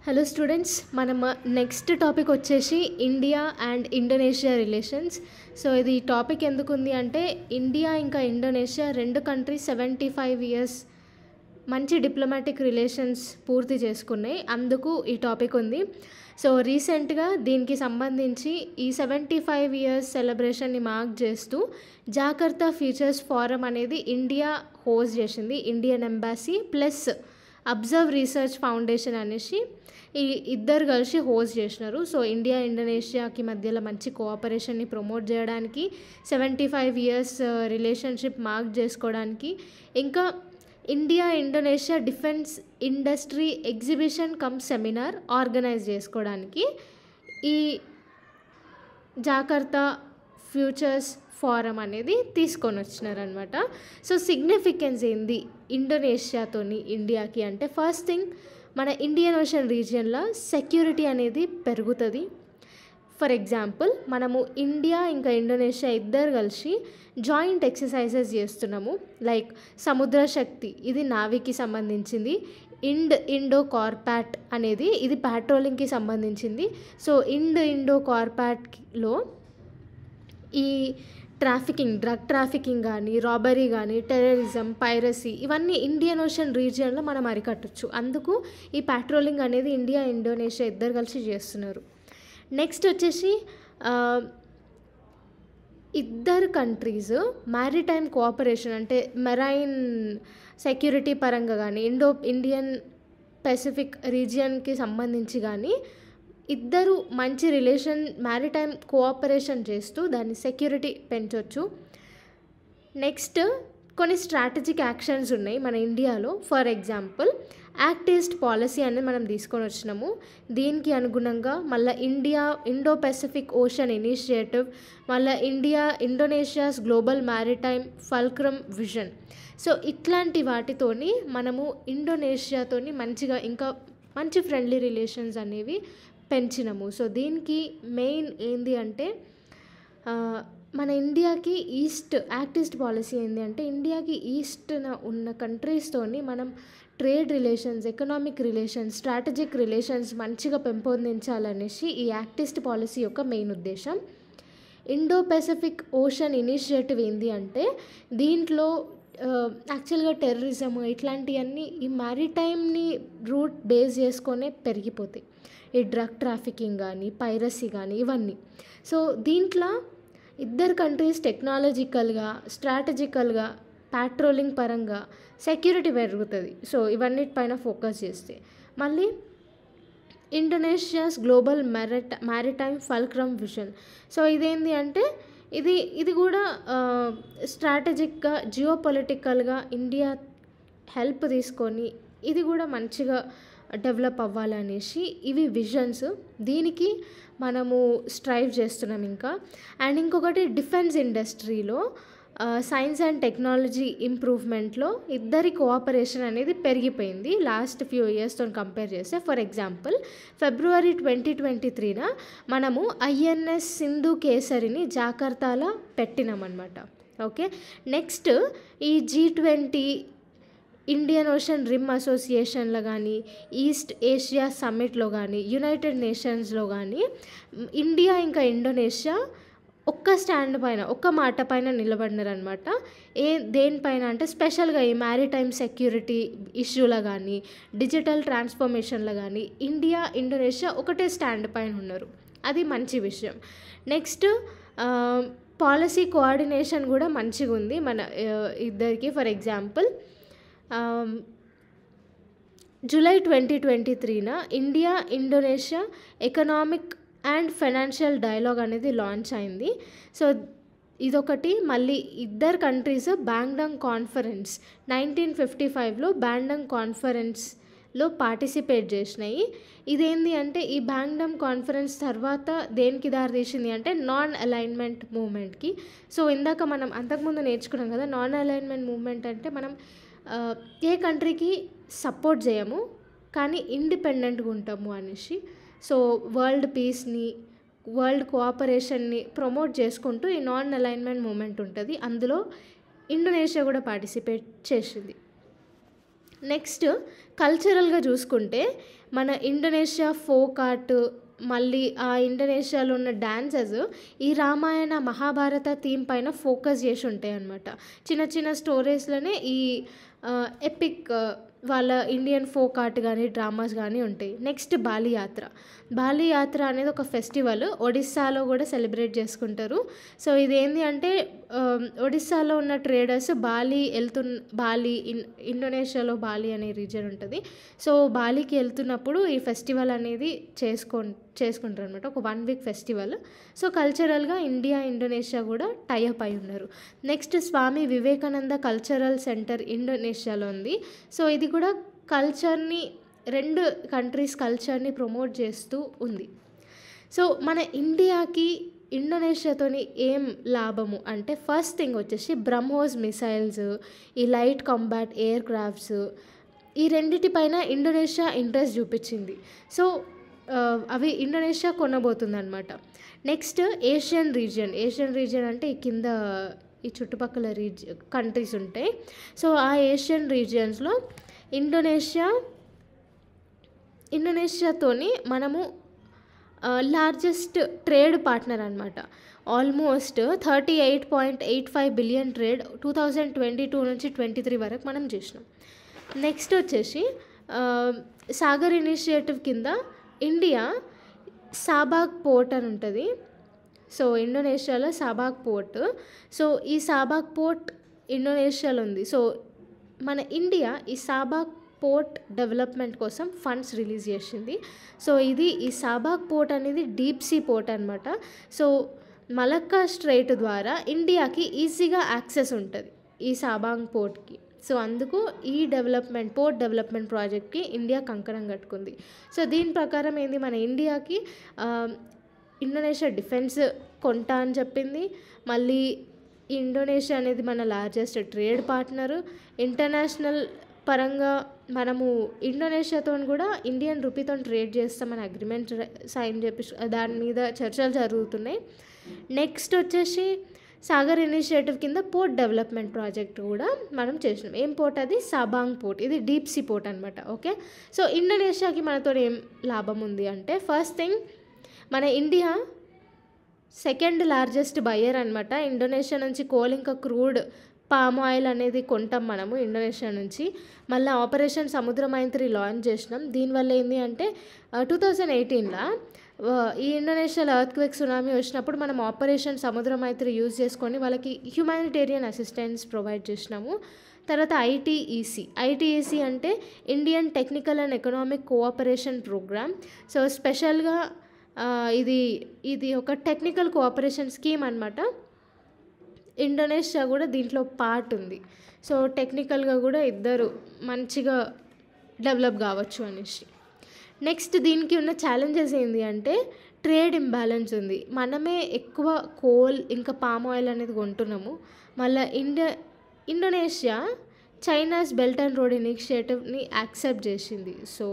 Hello students, మనం next topic వచ్చేసి India and Indonesia relations. So ఇది టాపిక్ ఎందుకు ఉంది అంటే ఇండియా ఇంకా ఇండోనేషియా రెండు కంట్రీస్ 75 ఇయర్స్ మంచి డిప్లొమాటిక్ రిలేషన్స్ పూర్తి చేసుకున్నాయి, అందుకు ఈ టాపిక్ ఉంది. సో రీసెంట్గా దీనికి సంబంధించి ఈ 75 ఇయర్స్ సెలబ్రేషన్ని మార్క్ చేస్తూ జాకర్తా ఫ్యూచర్స్ ఫోరం అనేది ఇండియా హోస్ట్ చేసింది. Indian embassy plus observe research foundation అనేసి ఈ ఇద్దరు కలిసి హోస్ట్ చేసినారు. సో ఇండియా ఇండోనేషియాకి మధ్యలో మంచి కోఆపరేషన్ని ప్రమోట్ చేయడానికి, 75 ఇయర్స్ రిలేషన్షిప్ మార్క్ చేసుకోవడానికి, ఇంకా India Indonesia defence industry exhibition come seminar organise చేసుకోవడానికి ఈ జాకర్తా ఫ్యూచర్స్ ఫోరం అనేది తీసుకొని వచ్చినారనమాట. సో సిగ్నిఫికెన్స్ ఏంది ఇండోనేషియాతోని ఇండియాకి అంటే, ఫస్ట్ థింగ్ మన ఇండియన్ ఓషన్ రీజియన్లో సెక్యూరిటీ అనేది పెరుగుతుంది. ఫర్ ఎగ్జాంపుల్, మనము ఇండియా ఇంకా ఇండోనేషియా ఇద్దరు కలిసి జాయింట్ ఎక్సర్సైజెస్ చేస్తున్నాము. లైక్ సముద్ర శక్తి, ఇది నావీకి సంబంధించింది. ఇండో కార్పాట్ అనేది ఇది పాట్రోలింగ్కి సంబంధించింది. సో ఇండో కార్పాట్లో ఈ ట్రాఫికింగ్, డ్రగ్ ట్రాఫికింగ్ కానీ, రాబరీ కానీ, టెర్రరిజం, పైరసీ, ఇవన్నీ ఇండియన్ ఓషన్ రీజియన్లో మనం అరికట్టచ్చు. అందుకు ఈ పాట్రోలింగ్ అనేది ఇండియా ఇండోనేషియా ఇద్దరు కలిసి చేస్తున్నారు. నెక్స్ట్ వచ్చేసి ఇద్దరు కంట్రీస్ మ్యారిటైమ్ కోఆపరేషన్ అంటే మెరైన్ సెక్యూరిటీ పరంగా కానీ, ఇండియన్ పెసిఫిక్ రీజియన్కి సంబంధించి కానీ ఇద్దరు మంచి రిలేషన్ మ్యారిటైమ్ కోఆపరేషన్ చేస్తూ దాని సెక్యూరిటీ పెంచవచ్చు. నెక్స్ట్ కొన్ని స్ట్రాటజిక్ యాక్షన్స్ ఉన్నాయి మన ఇండియాలో. For example, act east policy అనేది మనం తీసుకొని వచ్చినాము. దీనికి అనుగుణంగా మళ్ళీ ఇండో పెసిఫిక్ ఓషన్ ఇనిషియేటివ్, మళ్ళీ Indonesia's global maritime fulcrum vision. So ఇట్లాంటి వాటితోని మనము ఇండోనేషియాతోని మంచిగా ఇంకా మంచి ఫ్రెండ్లీ రిలేషన్స్ అనేవి పెంచినాము. సో దీనికి మెయిన్ ఏంది అంటే, మన ఇండియాకి యాక్ట్ ఈస్ట్ పాలసీ ఏంది అంటే, ఇండియాకి ఈస్ట్న ఉన్న కంట్రీస్తోని మనం trade relations, economic relations, strategic relations మంచిగా పెంపొందించాలనేసి ఈ యాక్ట్ ఈస్ట్ పాలసీ యొక్క మెయిన్ ఉద్దేశం. ఇండో పెసిఫిక్ ఓషన్ ఇనిషియేటివ్ ఏంది అంటే, దీంట్లో యాక్చువల్గా టెర్రరిజం ఇట్లాంటివన్నీ ఈ మ్యారిటైమ్ని రూట్ బేస్ చేసుకొనే పెరిగిపోతాయి. ఈ డ్రగ్ ట్రాఫికింగ్ కానీ, పైరసీ కానీ, ఇవన్నీ. సో దీంట్లో ఇద్దరు కంట్రీస్ టెక్నాలజికల్గా, స్ట్రాటజికల్గా, పాట్రోలింగ్ పరంగా సెక్యూరిటీ పెరుగుతుంది. సో ఇవన్నిటిపైన ఫోకస్ చేస్తే మళ్ళీ Indonesia's global maritime fulcrum vision. So ఇదేంటి అంటే ఇది కూడా స్ట్రాటజిక్గా, జియోపొలిటికల్గా ఇండియా హెల్ప్ తీసుకొని ఇది కూడా మంచిగా డెవలప్ అవ్వాలనేసి ఇవి విజన్స్. దీనికి మనము స్ట్రైవ్ చేస్తున్నాం ఇంకా. అండ్ ఇంకొకటి డిఫెన్స్ ఇండస్ట్రీలో సైన్స్ అండ్ టెక్నాలజీ ఇంప్రూవ్మెంట్లో ఇద్దరి కోఆపరేషన్ అనేది పెరిగిపోయింది లాస్ట్ ఫ్యూ ఇయర్స్తో కంపేర్ చేస్తే. ఫర్ ఎగ్జాంపుల్, February 2023 మనము INS సింధు కేసరిని జాకర్తాలో పెట్టినామన్నమాట. ఓకే, నెక్స్ట్ ఈ G20 ఇండియన్ ఓషన్ రిమ్ అసోసియేషన్లో కానీ, ఈస్ట్ ఏషియా సమ్మిట్లో కానీ, యునైటెడ్ నేషన్స్లో కానీ ఇండియా ఇంకా ఇండోనేషియా ఒక్క స్టాండ్ పైన, ఒక్క మాట పైన నిలబడినారనమాట. దేనిపైన అంటే స్పెషల్గా ఈ మ్యారిటైమ్ సెక్యూరిటీ ఇష్యూలో కానీ, డిజిటల్ ట్రాన్స్ఫర్మేషన్లో కానీ ఇండియా ఇండోనేషియా ఒకటే స్టాండ్ పైన ఉన్నారు. అది మంచి విషయం. నెక్స్ట్ పాలసీ కోఆర్డినేషన్ కూడా మంచిగా ఉంది మన ఇద్దరికి. For example, July 2023 India Indonesia economic and financial dialogue అనేది లాంచ్ అయింది. సో ఇదొకటి. మళ్ళీ ఇద్దరు కంట్రీస్ బ్యాంగ్డంగ్ కాన్ఫరెన్స్ 1955లో బ్యాంగ్డంగ్ కాన్ఫరెన్స్లో పార్టిసిపేట్ చేసినాయి. ఇదేంటి అంటే, ఈ బ్యాంగ్డంగ్ కాన్ఫరెన్స్ తర్వాత దేనికి దారి తీసింది అంటే నాన్ అలైన్మెంట్ మూవ్మెంట్కి. సో ఇందాక మనం అంతకుముందు నేర్చుకున్నాం కదా, నాన్ అలైన్మెంట్ మూవ్మెంట్ అంటే మనం ఏ కంట్రీకి సపోర్ట్ చేయము కానీ ఇండిపెండెంట్గా ఉంటాము అనేసి. సో వరల్డ్ పీస్ని, వరల్డ్ కోఆపరేషన్ని ప్రమోట్ చేసుకుంటూ ఈ నాన్ అలైన్మెంట్ మూమెంట్ ఉంటుంది. అందులో ఇండోనేషియా కూడా పార్టిసిపేట్ చేసింది. నెక్స్ట్ కల్చరల్గా చూసుకుంటే మన ఇండోనేషియా ఫోక్ ఆర్ట్, మళ్ళీ ఆ ఇండోనేషియాలో ఉన్న డాన్సెస్ ఈ రామాయణ మహాభారత థీమ్ పైన ఫోకస్ చేసి ఉంటాయి అన్నమాట. చిన్న చిన్న స్టోరీస్లోనే ఈ ఎపిక్ వాళ్ళ ఇండియన్ ఫోక్ ఆర్ట్ కానీ డ్రామాస్ కానీ ఉంటాయి. నెక్స్ట్ బాలి యాత్ర. బాలి యాత్ర అనేది ఒక ఫెస్టివల్ ఒడిస్సాలో కూడా సెలబ్రేట్ చేసుకుంటారు. సో ఇదేంటి అంటే ఒడిస్సాలో ఉన్న ట్రేడర్స్ బాలి ఇండోనేషియాలో బాలి అనే రీజన్ ఉంటుంది. సో బాలికి వెళ్తున్నప్పుడు ఈ ఫెస్టివల్ అనేది చేసుకుంటారు అనమాట. ఒక 1 వీక్ ఫెస్టివల్. సో కల్చరల్గా ఇండియా ఇండోనేషియా కూడా టైఅప్ అయి ఉన్నారు. Next Swami Vivekananda cultural centre ఇండోనేషియాలో ఉంది. సో ఇది కూడా కల్చర్ని 2 కంట్రీస్ కల్చర్ని ప్రమోట్ చేస్తూ ఉంది. సో మన ఇండియాకి ఇండోనేషియాతోని ఏం లాభము అంటే ఫస్ట్ థింగ్ వచ్చేసి బ్రహ్మోస్ మిసైల్స్, ఈ లైట్ కాంబాట్ ఎయిర్ క్రాఫ్ట్స్, ఈ రెండిటిపైన ఇండోనేషియా ఇంట్రెస్ట్ చూపించింది. సో అవి ఇండోనేషియా కొనబోతుంది అనమాట. నెక్స్ట్ ఏషియన్ రీజియన్ అంటే ఈ కింద ఈ చుట్టుపక్కల కంట్రీస్ ఉంటాయి. సో ఆ ఏషియన్ రీజియన్స్లో ఇండోనేషియాతోని మనము లార్జెస్ట్ ట్రేడ్ పార్ట్నర్ అనమాట. ఆల్మోస్ట్ 38.85 బిలియన్ ట్రేడ్ 2022 నుంచి 23 వరకు మనం చేసినాం. నెక్స్ట్ వచ్చేసి సాగర్ ఇనిషియేటివ్ కింద ఇండియా సాబాక్ పోర్ట్ అని ఉంటుంది. సో ఇండోనేషియాలో సాబాక్ పోర్ట్. సో ఈ సాబాక్ పోర్ట్ ఇండోనేషియాలో ఉంది. సో మన ఇండియా ఈ సాబాక్ పోర్ట్ డెవలప్మెంట్ కోసం ఫండ్స్ రిలీజ్ చేసింది. సో ఈ సాబాక్ పోర్ట్ అనేది డీప్ సీ పోర్ట్ అనమాట. సో మలక్కా స్ట్రైట్ ద్వారా ఇండియాకి ఈజీగా యాక్సెస్ ఉంటుంది ఈ సాబాంగ్ పోర్ట్కి. సో అందుకు ఈ పోర్ట్ డెవలప్మెంట్ ప్రాజెక్ట్కి ఇండియా కంకణం కట్టుకుంది. సో దీని ప్రకారం ఏంది, మన ఇండియాకి ఇండోనేషియా డిఫెన్స్ కొంటా అని చెప్పింది. మళ్ళీ ఇండోనేషియా అనేది మన లార్జెస్ట్ ట్రేడ్ పార్ట్నరు. ఇంటర్నేషనల్ పరంగా మనము ఇండోనేషియాతో కూడా ఇండియన్ రూపీతో ట్రేడ్ చేస్తామని అగ్రిమెంట్ సైన్ చేపి దాని మీద చర్చలు జరుగుతున్నాయి. నెక్స్ట్ వచ్చేసి సాగర్ ఇనిషియేటివ్ కింద పోర్ట్ డెవలప్మెంట్ ప్రాజెక్ట్ కూడా మనం చేసినాం. ఏం పోర్ట్ అది? సాబాంగ్ పోర్ట్. ఇది డీప్ సీ పోర్ట్ అనమాట. ఓకే. సో ఇండోనేషియాకి మనతో ఏం లాభం ఉంది అంటే ఫస్ట్ థింగ్ మన ఇండియా సెకండ్ లార్జెస్ట్ బయ్యర్ అనమాట. ఇండోనేషియా నుంచి కోల్ ఇంకా క్రూడ్ పామ్ ఆయిల్ అనేది కొంటాం మనము ఇండోనేషియా నుంచి. మళ్ళీ ఆపరేషన్ సముద్ర మైత్రి లాంచ్ చేసినాం. దీనివల్ల ఏంటి అంటే 2018లో ఈ ఇండోనేషియాలో ఎర్త్క్వేక్ సునామీ వచ్చినప్పుడు మనం ఆపరేషన్ సముద్ర మైత్రి యూజ్ చేసుకొని వాళ్ళకి హ్యుమానిటేరియన్ అసిస్టెన్స్ ప్రొవైడ్ చేసినాము. తర్వాత ఐటీఈసీ అంటే Indian technical and economic cooperation programme. So స్పెషల్గా ఇది ఒక టెక్నికల్ కోఆపరేషన్ స్కీమ్ అనమాట. ఇండోనేషియా కూడా దీంట్లో పార్ట్ ఉంది. సో టెక్నికల్గా కూడా ఇద్దరు మంచిగా డెవలప్ కావచ్చు అనేసి. నెక్స్ట్ దీనికి ఉన్న ఛాలెంజెస్ ఏంటి అంటే ట్రేడ్ ఇంబ్యాలెన్స్ ఉంది. మనమే ఎక్కువ కోల్ ఇంకా పామ్ ఆయిల్ అనేది కొంటున్నాము. మళ్ళీ Indonesia China's belt and road ఇనిషియేటివ్ని యాక్సెప్ట్ చేసింది. సో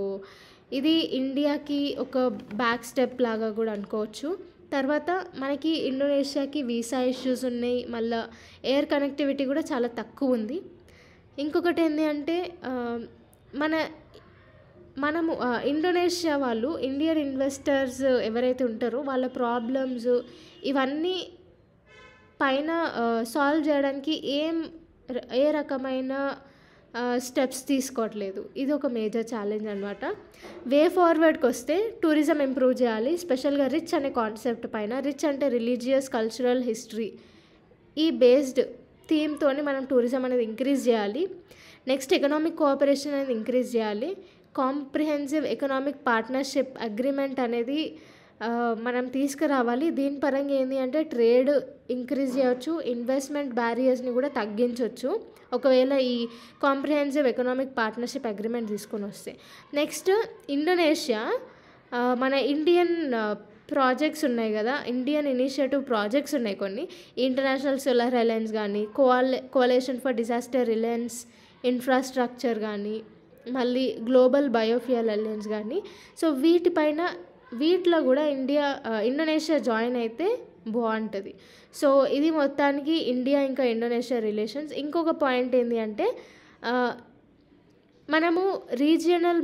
ఇది ఇండియాకి ఒక బ్యాక్ స్టెప్ లాగా కూడా అనుకోవచ్చు. తర్వాత మనకి ఇండోనేషియాకి వీసా ఇష్యూస్ ఉన్నాయి. మళ్ళీ ఎయిర్ కనెక్టివిటీ కూడా చాలా తక్కువ ఉంది. ఇంకొకటి ఏంటి అంటే మనము ఇండోనేషియా వాళ్ళు ఇండియన్ ఇన్వెస్టర్స్ ఎవరైతే ఉంటారో వాళ్ళ ప్రాబ్లమ్స్ ఇవన్నీ పైన సాల్వ్ చేయడానికి ఏ రకమైన స్టెప్స్ తీసుకోవట్లేదు. ఇది ఒక మేజర్ ఛాలెంజ్ అనమాట. వే ఫార్వర్డ్కి వస్తే టూరిజం ఇంప్రూవ్ చేయాలి. స్పెషల్గా రిచ్ అనే కాన్సెప్ట్ పైన, రిచ్ అంటే రిలీజియస్ కల్చరల్ హిస్టరీ ఈ బేస్డ్ థీమ్తోని మనం టూరిజం అనేది ఇంక్రీజ్ చేయాలి. నెక్స్ట్ ఎకనామిక్ కోఆపరేషన్ అనేది ఇంక్రీజ్ చేయాలి. కాంప్రిహెన్సివ్ ఎకనామిక్ పార్ట్నర్షిప్ అగ్రిమెంట్ అనేది మనం తీసుకురావాలి. దీని పరంగా ఏంటి అంటే ట్రేడ్ ఇంక్రీజ్ చేయవచ్చు, ఇన్వెస్ట్మెంట్ బ్యారియర్స్ని కూడా తగ్గించవచ్చు ఒకవేళ ఈ కాంప్రిహెన్సివ్ ఎకనామిక్ పార్ట్నర్షిప్ అగ్రిమెంట్ తీసుకొని వస్తే. నెక్స్ట్ ఇండోనేషియా మన ఇండియన్ ప్రాజెక్ట్స్ ఉన్నాయి కదా, ఇండియన్ ఇనిషియేటివ్ ప్రాజెక్ట్స్ ఉన్నాయి కొన్ని, ఇంటర్నేషనల్ సోలార్ అలయన్స్ కానీ, కోalition ఫర్ డిజాస్టర్ రిలయన్స్ ఇన్ఫ్రాస్ట్రక్చర్ కానీ, మళ్ళీ గ్లోబల్ బయోఫ్యూయల్ అలయన్స్ కానీ. సో వీటిలో కూడా ఇండోనేషియా జాయిన్ అయితే బాగుంటుంది. సో ఇది మొత్తానికి ఇండియా ఇంకా ఇండోనేషియా రిలేషన్స్. ఇంకొక పాయింట్ ఏంటి అంటే మనము రీజియనల్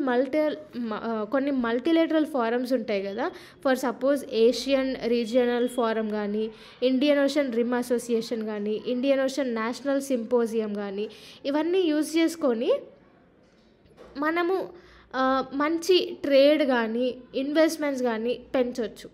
కొన్ని మల్టీలేటరల్ ఫారమ్స్ ఉంటాయి కదా, for suppose Asian regional forum కానీ, ఇండియన్ ఓషన్ రిమ్ అసోసియేషన్ కానీ, ఇండియన్ ఓషన్ నేషనల్ సింపోజియం కానీ, ఇవన్నీ యూజ్ చేసుకొని మనము మంచి ట్రేడ్ కానీ ఇన్వెస్ట్మెంట్స్ కానీ పెంచవచ్చు.